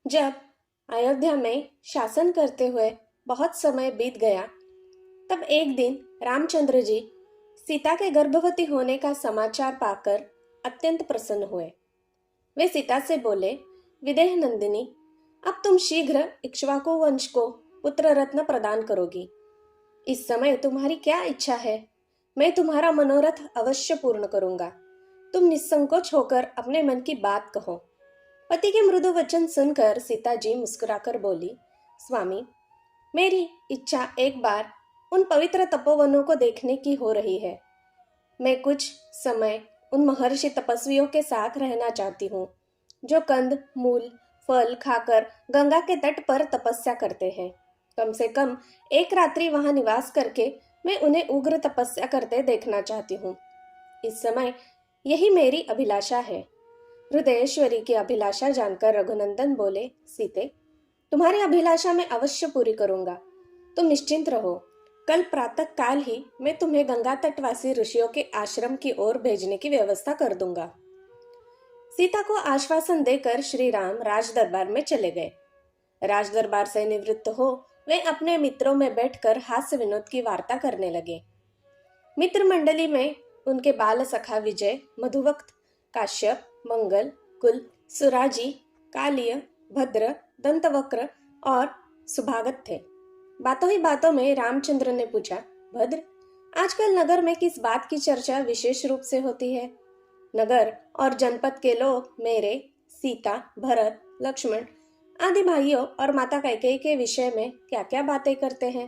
जब अयोध्या में शासन करते हुए बहुत समय बीत गया, तब एक दिन रामचंद्र जी सीता के गर्भवती होने का समाचार पाकर अत्यंत प्रसन्न हुए। वे सीता से बोले, विदेह नंदिनी, अब तुम शीघ्र इक्ष्वाकु वंश को पुत्र रत्न प्रदान करोगी। इस समय तुम्हारी क्या इच्छा है, मैं तुम्हारा मनोरथ अवश्य पूर्ण करूंगा। तुम निसंकोच होकर अपने मन की बात कहो। पति के मृदु वचन सुनकर सीता जी मुस्कुराकर बोली, स्वामी, मेरी इच्छा एक बार उन पवित्र तपोवनों को देखने की हो रही है। मैं कुछ समय उन महर्षि तपस्वियों के साथ रहना चाहती हूँ, जो कंद मूल फल खाकर गंगा के तट पर तपस्या करते हैं। कम से कम एक रात्रि वहां निवास करके मैं उन्हें उग्र तपस्या करते देखना चाहती हूँ। इस समय यही मेरी अभिलाषा है। हृदयेश्वरी की अभिलाषा जानकर रघुनंदन बोले, सीते, तुम्हारी अभिलाषा मैं अवश्य पूरी करूंगा। तुम निश्चिंत रहो। कल प्रातः काल ही मैं तुम्हें गंगा तटवासी ऋषियों के आश्रम की ओर भेजने की व्यवस्था कर दूंगा। सीता को आश्वासन देकर श्री राम राज दरबार में चले गए। राज दरबार से निवृत्त हो वे अपने मित्रों में बैठकर हास्य विनोद की वार्ता करने लगे। मित्र मंडली में उनके बाल सखा विजय, मधुवक्त, काश्यप, मंगल, कुल, सुराजी, कालिय, भद्र, दंतवक्र और सुभागत थे। बातों ही बातों में रामचंद्र ने पूछा, भद्र, आजकल नगर में किस बात की चर्चा विशेष रूप से होती है? नगर और जनपद के लोग मेरे, सीता, भरत, लक्ष्मण आदि भाइयों और माता कैकेयी के विषय में क्या क्या बातें करते हैं?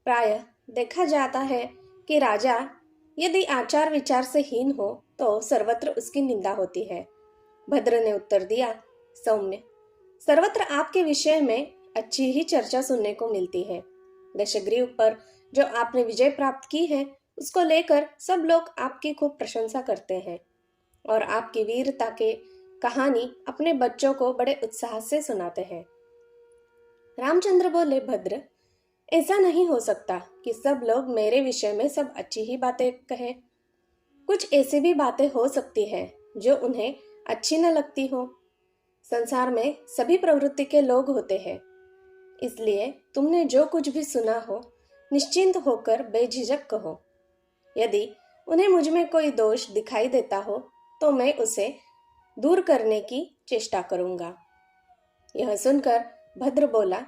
प्रायः देखा जाता है कि राजा यदि आचार विचार से हीन हो तो सर्वत्र उसकी निंदा होती है। भद्र ने उत्तर दिया, सौम्य, सर्वत्र आपके विषय में अच्छी ही चर्चा सुनने को मिलती है। दशग्रीव पर जो आपने विजय प्राप्त की है, उसको लेकर सब लोग आपकी खूब प्रशंसा करते हैं और आपकी वीरता के कहानी अपने बच्चों को बड़े उत्साह से सुनाते हैं। रामचंद्र बोले, भद्र, ऐसा नहीं हो सकता कि सब लोग मेरे विषय में सब अच्छी ही बातें कहें। कुछ ऐसी भी बातें हो सकती है जो उन्हें अच्छी न लगती हो। संसार में सभी प्रवृत्ति के लोग होते हैं, इसलिए तुमने जो कुछ भी सुना हो निश्चिंत होकर बेझिझक कहो। यदि उन्हें मुझ में कोई दोष दिखाई देता हो तो मैं उसे दूर करने की चेष्टा करूंगा। यह सुनकर भद्र बोला,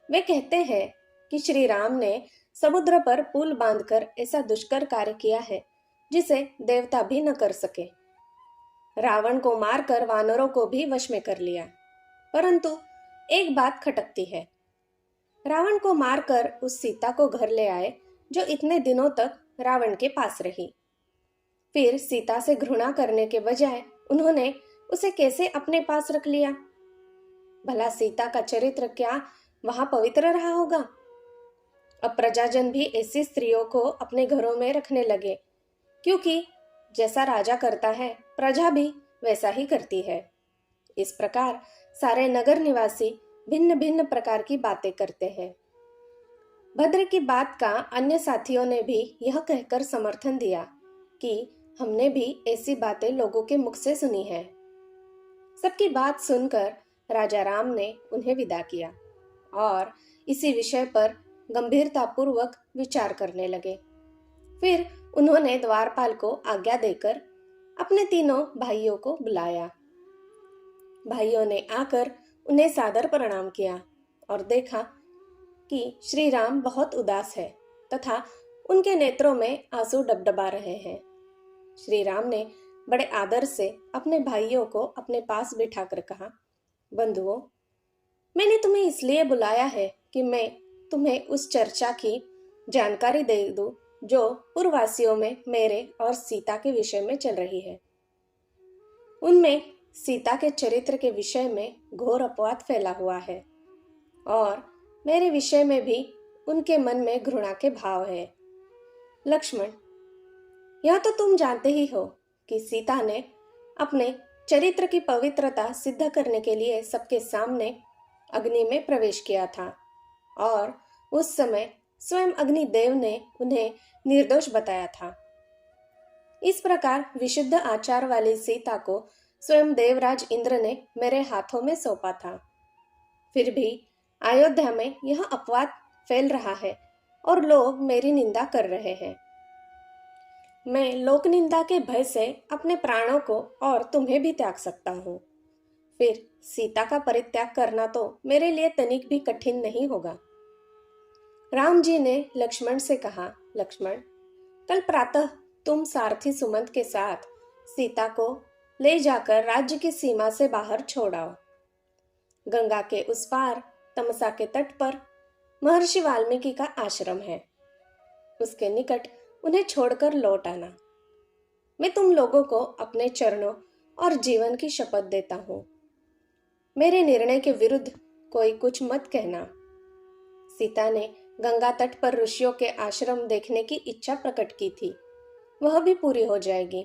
वे कहते हैं कि श्री राम ने समुद्र पर पुल बांधकर ऐसा दुष्कर कार्य किया है जिसे देवता भी न कर सके। रावण को मारकर वानरों को भी वश में कर लिया, परंतु एक बात खटकती है। रावण को मारकर उस सीता को घर ले आए जो इतने दिनों तक रावण के पास रही। फिर सीता से घृणा करने के बजाय उन्होंने उसे कैसे अपने पास रख लिया? भला सीता का चरित्र क्या वहां पवित्र रहा होगा? अब प्रजाजन भी ऐसी स्त्रियों को अपने घरों में रखने लगे, क्योंकि जैसा राजा करता है प्रजा भी वैसा ही करती है। इस प्रकार सारे नगर निवासी भिन्न भिन्न प्रकार की बातें करते हैं। भद्र की बात का अन्य साथियों ने भी यह कहकर समर्थन दिया कि हमने भी ऐसी बातें लोगों के मुख से सुनी है। सबकी बात सुनकर राजा राम ने उन्हें विदा किया और इसी विषय पर गंभीरतापूर्वक विचार करने लगे। फिर उन्होंने द्वारपाल को आज्ञा देकर अपने तीनों भाइयों को बुलाया। भाइयों ने आकर उन्हें सादर प्रणाम किया और देखा कि श्री राम बहुत उदास है तथा उनके नेत्रों में आंसू डबडबा रहे हैं। श्री राम ने बड़े आदर से अपने भाइयों को अपने पास बिठाकर कहा, बंधुओं, मैंने तुम्हें इसलिए बुलाया है कि मैं तुम्हें उस चर्चा की जानकारी दे दूं जो पूर्ववासियों में मेरे और सीता के विषय में चल रही है। उनमें सीता के चरित्र के विषय में घोर अपवाद फैला हुआ है और मेरे विषय में भी उनके मन में घृणा के भाव है। लक्ष्मण, यह तो तुम जानते ही हो कि सीता ने अपने चरित्र की पवित्रता सिद्ध करने के लिए सबके सामने अग्नि में प्रवेश किया था और उस समय स्वयं अग्निदेव ने उन्हें निर्दोष बताया था। इस प्रकार विशुद्ध आचार वाली सीता को स्वयं देवराज इंद्र ने मेरे हाथों में सौंपा था। फिर भी अयोध्या में यह अपवाद फैल रहा है और लोग मेरी निंदा कर रहे हैं। मैं लोक निंदा के भय से अपने प्राणों को और तुम्हें भी त्याग सकता हूँ। फिर सीता का परित्याग करना तो मेरे लिए तनिक भी कठिन नहीं होगा। राम जी ने लक्ष्मण से कहा, लक्ष्मण, कल प्रातः तुम सारथी सुमंत के साथ सीता को ले जाकर राज्य की सीमा से बाहर छोड़ाओ। गंगा के उस पार तमसा के तट पर महर्षि वाल्मीकि का आश्रम है, उसके निकट उन्हें छोड़कर लौट आना। मैं तुम लोगों को अपने चरणों और जीवन की शपथ देता हूँ। मेरे निर्णय के विरुद्ध कोई कुछ मत कहना। सीता ने गंगा तट पर ऋषियों के आश्रम देखने की इच्छा प्रकट की थी, वह भी पूरी हो जाएगी।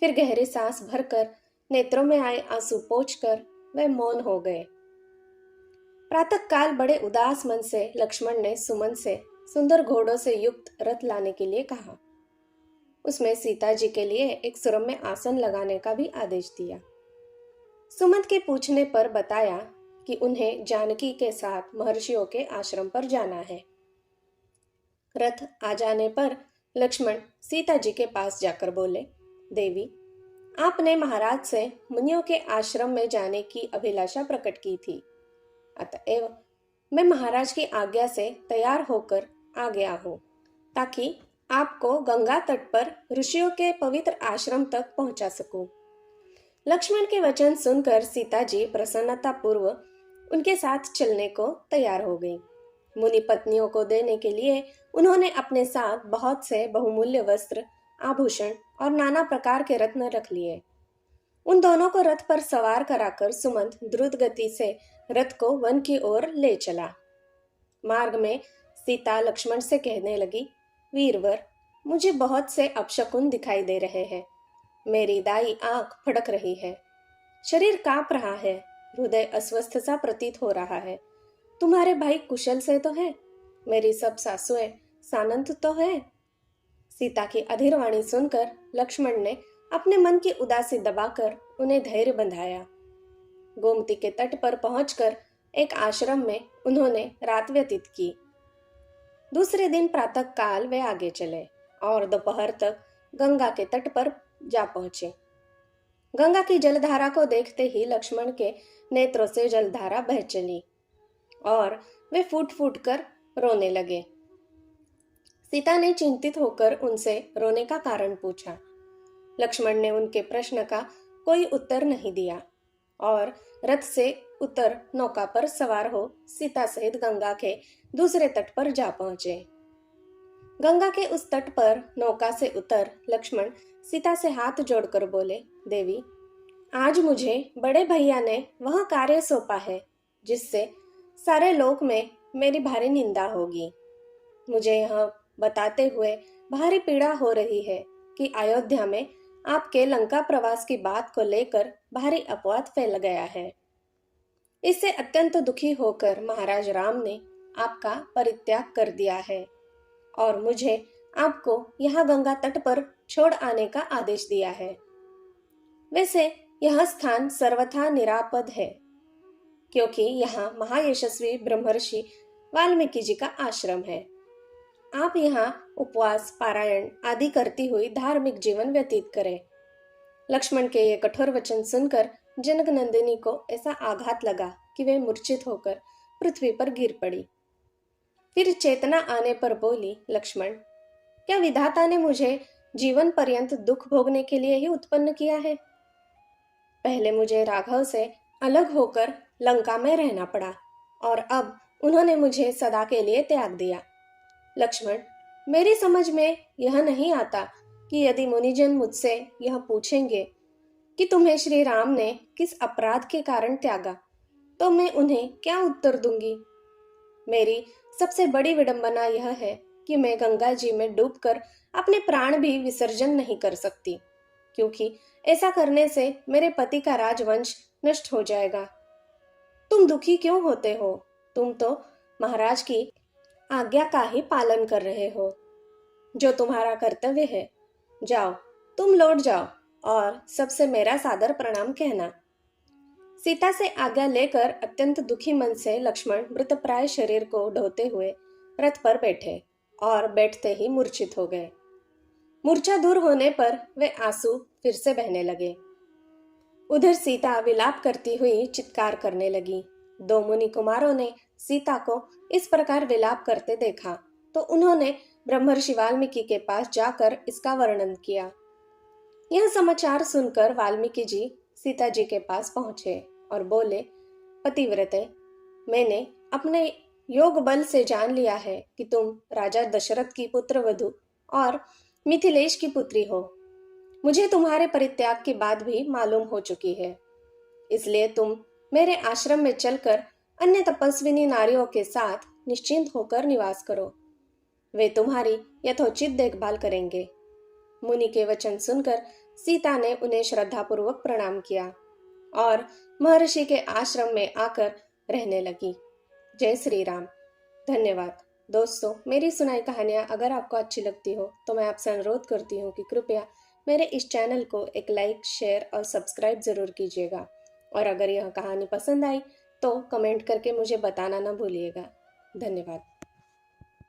फिर गहरी सांस भरकर नेत्रों में आए आंसू पोंछकर वे मौन हो गए। प्रातः काल बड़े उदास मन से लक्ष्मण ने सुमन से सुंदर घोड़ों से युक्त रथ लाने के लिए कहा। उसमें सीता जी के लिए एक सुरम्य आसन लगाने का भी आदेश दिया। सुमंत के पूछने पर बताया कि उन्हें जानकी के साथ महर्षियों के आश्रम पर जाना है। रथ आ जाने पर लक्ष्मण सीता जी के पास जाकर बोले, देवी, आपने महाराज से मुनियों के आश्रम में जाने की अभिलाषा प्रकट की थी, अतएव मैं महाराज की आज्ञा से तैयार होकर आ गया हूँ, ताकि आपको गंगा तट पर ऋषियों के पवित्र आश्रम तक पहुंचा सकूं। लक्ष्मण के वचन सुनकर सीता जी प्रसन्नता पूर्व उनके साथ चलने को तैयार हो गई। मुनि पत्नियों को देने के लिए उन्होंने अपने साथ बहुत से बहुमूल्य वस्त्र, आभूषण और नाना प्रकार के रत्न रख लिए। उन दोनों को रथ पर सवार कराकर सुमंत द्रुत गति से रथ को वन की ओर ले चला। मार्ग में सीता लक्ष्मण से कहने लगी, वीरवर, मुझे बहुत से अपशकुन दिखाई दे रहे हैं। मेरी दाई आंख फड़क रही है, शरीर कांप रहा है, हृदय अस्वस्थ सा प्रतीत हो रहा है। तुम्हारे भाई कुशल से तो है, मेरी सब सासुएं सानंद तो है। सीता की अधीर वाणी सुनकर लक्ष्मण ने अपने मन की उदासी दबाकर उन्हें धैर्य बंधाया। गोमती के तट पर पहुंचकर एक आश्रम में उन्होंने रात व्यतीत की। दूसरे दिन प्रातः काल वे आगे चले और दोपहर तक गंगा के तट पर जा पहुंचे। गंगा की जलधारा को देखते ही लक्ष्मण के नेत्रों से जलधारा बह चली और वे फूट फूट कर रोने लगे। सीता ने चिंतित होकर उनसे रोने का कारण पूछा। लक्ष्मण ने उनके प्रश्न का कोई उत्तर नहीं दिया और रथ से उतर नौका पर सवार हो सीता सहित गंगा के दूसरे तट पर जा पहुंचे। गंगा के उस तट पर नौका से उतर लक्ष्मण सीता से हाथ जोड़कर बोले, देवी, आज मुझे बड़े भैया ने वह कार्य सौंपा है जिससे सारे लोक में मेरी भारी निंदा होगी। मुझे यह बताते हुए भारी पीड़ा हो रही है कि अयोध्या में आपके लंका प्रवास की बात को लेकर भारी अपवाद फैल गया है। इससे अत्यंत दुखी होकर महाराज राम ने आपका परित्याग कर दिया है और मुझे आपको यहाँ गंगा तट पर छोड़ आने का आदेश दिया है। वैसे यह स्थान सर्वथा निरापद है, क्योंकि यहाँ महायशस्वी ब्रह्मर्षि वाल्मीकि जी का आश्रम है। आप यहाँ उपवास, पारायण आदि करती हुई धार्मिक जीवन व्यतीत करें। लक्ष्मण के ये कठोर वचन सुनकर जनक नंदिनी को ऐसा आघात लगा कि वे मूर्छित होकर पृथ्वी पर गिर पड़ी। फिर चेतना आने पर बोली, लक्ष्मण, क्या विधाता ने मुझे जीवन पर्यंत दुख भोगने के लिए ही उत्पन्न किया है? पहले मुझे राघव से अलग होकर लंका में रहना पड़ा और अब उन्होंने मुझे सदा के लिए त्याग दिया। लक्ष्मण, मेरी समझ में यह नहीं आता कि यदि मुनिजन मुझसे यह पूछेंगे कि तुम्हें श्री राम ने किस अपराध के कारण त्यागा, तो मैं उन्हें क्या उत्तर दूंगी। मेरी सबसे बड़ी विडंबना यह है कि मैं गंगा जी में डूबकर अपने प्राण भी विसर्जन नहीं कर सकती, क्योंकि ऐसा करने से मेरे पति का राजवंश नष्ट हो जाएगा। तुम दुखी क्यों होते हो? तुम तो महाराज की आज्ञा का ही पालन कर रहे हो, जो तुम्हारा कर्तव्य है। जाओ, तुम लौट जाओ और सबसे मेरा सादर प्रणाम कहना। सीता से आज्ञा लेकर अत्यंत दुखी मन से लक्ष्मण मृतप्राय शरीर को ढोते हुए रथ पर बैठे और बैठते ही मूर्छित हो गए। मूर्छा दूर होने पर वे आंसू फिर से बहने लगे। उधर सीता विलाप करती हुई चित्कार करने लगी। दो मुनि कुमारों ने सीता को इस प्रकार विलाप करते देखा तो उन्होंने ब्रह्मर्षि वाल्मीकि के पास जाकर इसका वर्णन किया। यह समाचार सुनकर वाल्मीकि जी सीता जी के पास पहुंचे और बोले, पतिव्रते, मैंने अपने योग बल से जान लिया है कि तुम राजा दशरथ की पुत्र वधु और मिथिलेश की पुत्री हो। मुझे तुम्हारे परित्याग की बात भी मालूम हो चुकी है, इसलिए तुम मेरे आश्रम में चलकर अन्य तपस्विनी नारियों के साथ निश्चिंत होकर निवास करो। वे तुम्हारी यथोचित देखभाल करेंगे। मुनि के वचन सुनकर सीता ने उन्हें श्रद्धापूर्वक प्रणाम किया और महर्षि के आश्रम में आकर रहने लगी। जय श्री राम। धन्यवाद। दोस्तों, मेरी सुनाई कहानियाँ अगर आपको अच्छी लगती हो तो मैं आपसे अनुरोध करती हूँ कि कृपया मेरे इस चैनल को एक लाइक, शेयर और सब्सक्राइब जरूर कीजिएगा। और अगर यह कहानी पसंद आई तो कमेंट करके मुझे बताना ना भूलिएगा। धन्यवाद।